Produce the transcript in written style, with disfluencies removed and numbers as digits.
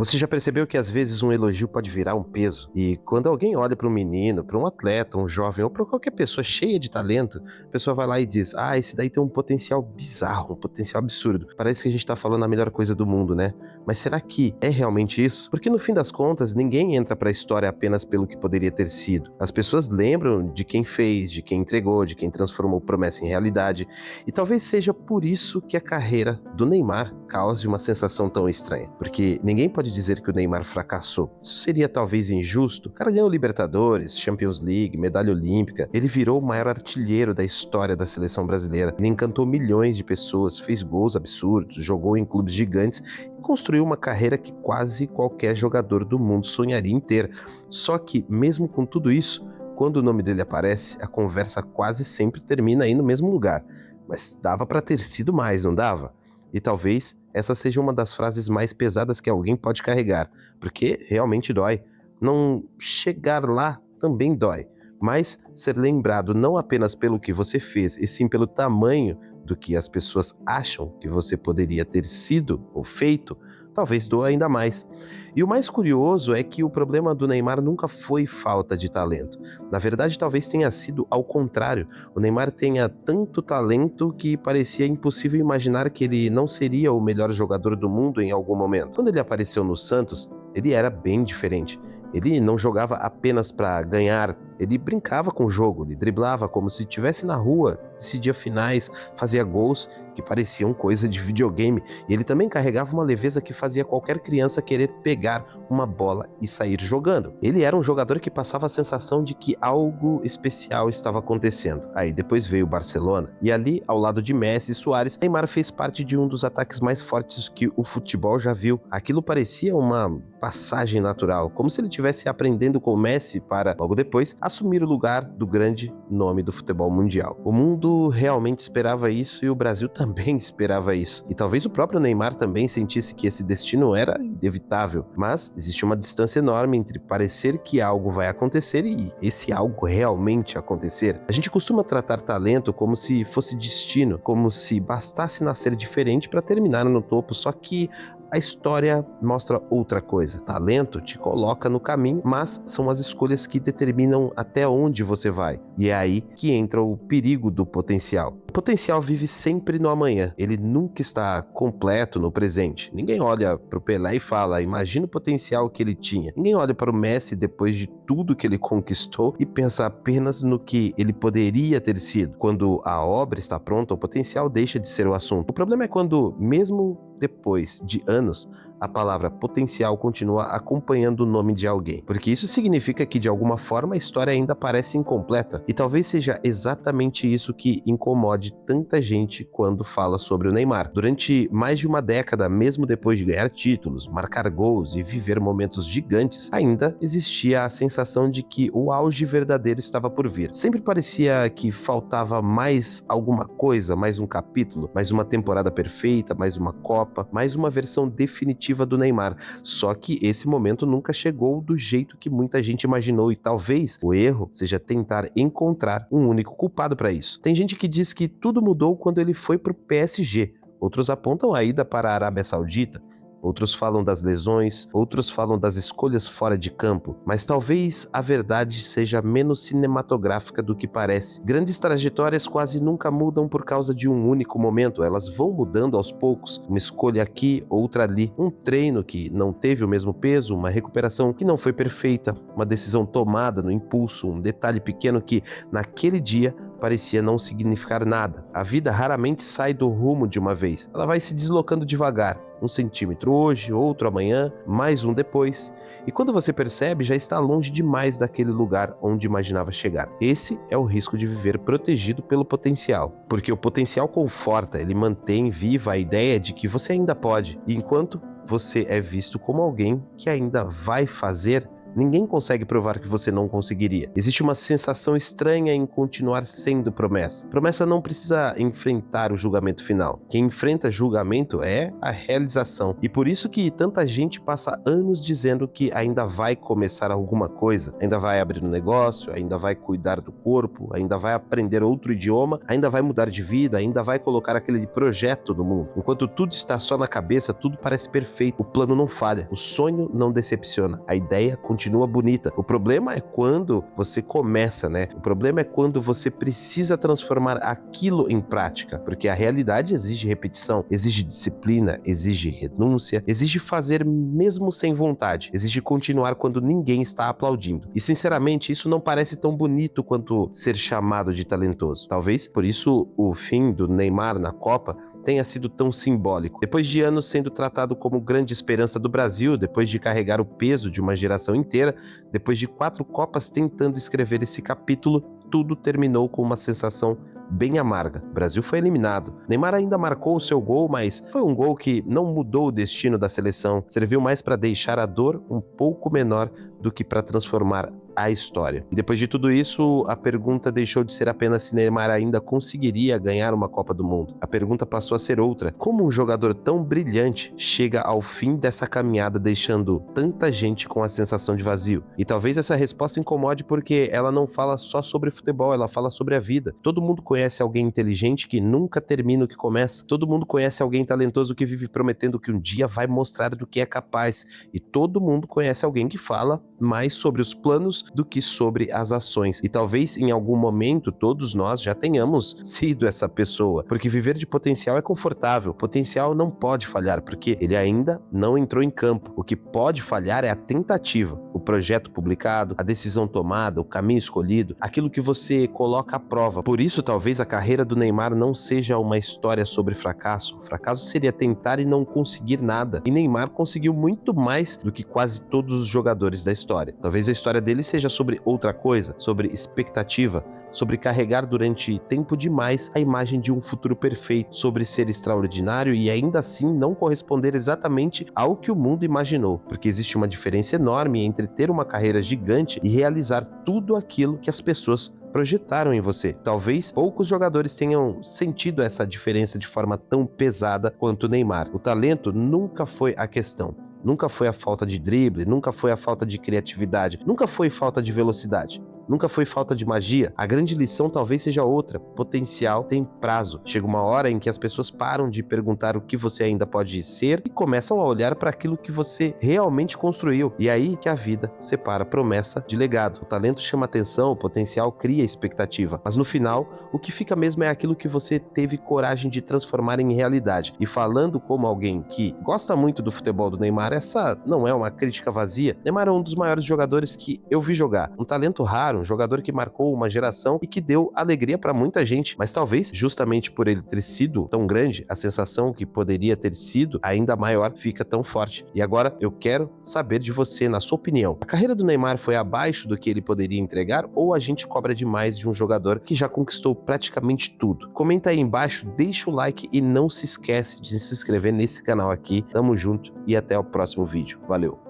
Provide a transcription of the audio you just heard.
Você já percebeu que às vezes um elogio pode virar um peso? E quando alguém olha para um menino, para um atleta, um jovem ou para qualquer pessoa cheia de talento, a pessoa vai lá e diz: "Ah, esse daí tem um potencial bizarro, um potencial absurdo". Parece que a gente tá falando a melhor coisa do mundo, né? Mas será que é realmente isso? Porque no fim das contas, ninguém entra para a história apenas pelo que poderia ter sido. As pessoas lembram de quem fez, de quem entregou, de quem transformou promessa em realidade. E talvez seja por isso que a carreira do Neymar cause uma sensação tão estranha. Porque ninguém pode dizer que o Neymar fracassou. Isso seria talvez injusto. O cara ganhou Libertadores, Champions League, medalha olímpica. Ele virou o maior artilheiro da história da seleção brasileira. Ele encantou milhões de pessoas, fez gols absurdos, jogou em clubes gigantes e construiu uma carreira que quase qualquer jogador do mundo sonharia em ter. Só que, mesmo com tudo isso, quando o nome dele aparece, a conversa quase sempre termina aí no mesmo lugar. Mas dava para ter sido mais, não dava? E talvez essa seja uma das frases mais pesadas que alguém pode carregar, porque realmente dói. Não chegar lá também dói, mas ser lembrado não apenas pelo que você fez, e sim pelo tamanho do que as pessoas acham que você poderia ter sido ou feito, talvez doa ainda mais. E o mais curioso é que o problema do Neymar nunca foi falta de talento. Na verdade, talvez tenha sido ao contrário. O Neymar tenha tanto talento que parecia impossível imaginar que ele não seria o melhor jogador do mundo em algum momento. Quando ele apareceu no Santos, ele era bem diferente. Ele não jogava apenas para ganhar, ele brincava com o jogo, ele driblava como se estivesse na rua, decidia finais, fazia gols que pareciam coisa de videogame. E ele também carregava uma leveza que fazia qualquer criança querer pegar uma bola e sair jogando. Ele era um jogador que passava a sensação de que algo especial estava acontecendo. Aí depois veio o Barcelona, e ali, ao lado de Messi e Suárez, Neymar fez parte de um dos ataques mais fortes que o futebol já viu. Aquilo parecia uma passagem natural, como se ele estivesse aprendendo com Messi para, logo depois, assumir o lugar do grande nome do futebol mundial. O mundo realmente esperava isso e o Brasil também esperava isso. E talvez o próprio Neymar também sentisse que esse destino era inevitável, mas existe uma distância enorme entre parecer que algo vai acontecer e esse algo realmente acontecer. A gente costuma tratar talento como se fosse destino, como se bastasse nascer diferente para terminar no topo, só que a história mostra outra coisa. Talento te coloca no caminho, mas são as escolhas que determinam até onde você vai. E é aí que entra o perigo do potencial. O potencial vive sempre no amanhã, ele nunca está completo no presente. Ninguém olha para o Pelé e fala, imagina o potencial que ele tinha. Ninguém olha para o Messi depois de tudo que ele conquistou e pensa apenas no que ele poderia ter sido. Quando a obra está pronta, o potencial deixa de ser o assunto. O problema é quando, mesmo depois de anos, a palavra potencial continua acompanhando o nome de alguém, porque isso significa que de alguma forma a história ainda parece incompleta, e talvez seja exatamente isso que incomode tanta gente quando fala sobre o Neymar. Durante mais de uma década, mesmo depois de ganhar títulos, marcar gols e viver momentos gigantes, ainda existia a sensação de que o auge verdadeiro estava por vir. Sempre parecia que faltava mais alguma coisa, mais um capítulo, mais uma temporada perfeita, mais uma Copa, mais uma versão definitiva do Neymar. Só que esse momento nunca chegou do jeito que muita gente imaginou, e talvez o erro seja tentar encontrar um único culpado para isso. Tem gente que diz que tudo mudou quando ele foi para o PSG. Outros apontam a ida para a Arábia Saudita. Outros falam das lesões, outros falam das escolhas fora de campo, mas talvez a verdade seja menos cinematográfica do que parece. Grandes trajetórias quase nunca mudam por causa de um único momento, elas vão mudando aos poucos. Uma escolha aqui, outra ali, um treino que não teve o mesmo peso, uma recuperação que não foi perfeita, uma decisão tomada no impulso, um detalhe pequeno que, naquele dia, parecia não significar nada. A vida raramente sai do rumo de uma vez, ela vai se deslocando devagar. 1 centímetro hoje, outro amanhã, mais um depois. E quando você percebe, já está longe demais daquele lugar onde imaginava chegar. Esse é o risco de viver protegido pelo potencial. Porque o potencial conforta, ele mantém viva a ideia de que você ainda pode. E enquanto você é visto como alguém que ainda vai fazer, Ninguém consegue provar que você não conseguiria. Existe uma sensação estranha em continuar sendo promessa. Promessa não precisa enfrentar o julgamento final. Quem enfrenta julgamento é a realização. E por isso que tanta gente passa anos dizendo que ainda vai começar alguma coisa, ainda vai abrir um negócio, ainda vai cuidar do corpo, ainda vai aprender outro idioma, ainda vai mudar de vida, ainda vai colocar aquele projeto no mundo. Enquanto tudo está só na cabeça, tudo parece perfeito. O plano não falha, o sonho não decepciona, a ideia continua bonita. O problema é quando você começa, né? O problema é quando você precisa transformar aquilo em prática, porque a realidade exige repetição, exige disciplina, exige renúncia, exige fazer mesmo sem vontade, exige continuar quando ninguém está aplaudindo. E sinceramente, isso não parece tão bonito quanto ser chamado de talentoso. Talvez por isso o fim do Neymar na Copa tenha sido tão simbólico. Depois de anos sendo tratado como grande esperança do Brasil, depois de carregar o peso de uma geração inteira, depois de 4 Copas tentando escrever esse capítulo, tudo terminou com uma sensação bem amarga. O Brasil foi eliminado. Neymar ainda marcou o seu gol, mas foi um gol que não mudou o destino da seleção. Serviu mais para deixar a dor um pouco menor do que para transformar a história. E depois de tudo isso, a pergunta deixou de ser apenas se Neymar ainda conseguiria ganhar uma Copa do Mundo. A pergunta passou a ser outra: como um jogador tão brilhante chega ao fim dessa caminhada deixando tanta gente com a sensação de vazio? E talvez essa resposta incomode porque ela não fala só sobre futebol, ela fala sobre a vida. Todo mundo conhece alguém inteligente que nunca termina o que começa. Todo mundo conhece alguém talentoso que vive prometendo que um dia vai mostrar do que é capaz. E todo mundo conhece alguém que fala mais sobre os planos do que sobre as ações. E talvez em algum momento todos nós já tenhamos sido essa pessoa, porque viver de potencial é confortável. Potencial não pode falhar, porque ele ainda não entrou em campo. O que pode falhar é a tentativa, o projeto publicado, a decisão tomada, o caminho escolhido, aquilo que você coloca à prova. Por isso, talvez a carreira do Neymar não seja uma história sobre fracasso. O fracasso seria tentar e não conseguir nada. E Neymar conseguiu muito mais do que quase todos os jogadores da história. Talvez a história dele seja sobre outra coisa, sobre expectativa, sobre carregar durante tempo demais a imagem de um futuro perfeito, sobre ser extraordinário e ainda assim não corresponder exatamente ao que o mundo imaginou, porque existe uma diferença enorme entre ter uma carreira gigante e realizar tudo aquilo que as pessoas projetaram em você. Talvez poucos jogadores tenham sentido essa diferença de forma tão pesada quanto o Neymar. O talento nunca foi a questão. Nunca foi a falta de drible, nunca foi a falta de criatividade, nunca foi falta de velocidade. Nunca foi falta de magia. A grande lição talvez seja outra. Potencial tem prazo. Chega uma hora em que as pessoas param de perguntar o que você ainda pode ser e começam a olhar para aquilo que você realmente construiu. E aí que a vida separa promessa de legado. O talento chama atenção, o potencial cria expectativa. Mas no final, o que fica mesmo é aquilo que você teve coragem de transformar em realidade. E falando como alguém que gosta muito do futebol do Neymar, essa não é uma crítica vazia. Neymar é um dos maiores jogadores que eu vi jogar. Um talento raro, um jogador que marcou uma geração e que deu alegria para muita gente, mas talvez justamente por ele ter sido tão grande, a sensação que poderia ter sido ainda maior fica tão forte. E agora eu quero saber de você, na sua opinião, a carreira do Neymar foi abaixo do que ele poderia entregar ou a gente cobra demais de um jogador que já conquistou praticamente tudo? Comenta aí embaixo, deixa o like e não se esquece de se inscrever nesse canal aqui. Tamo junto e até o próximo vídeo. Valeu!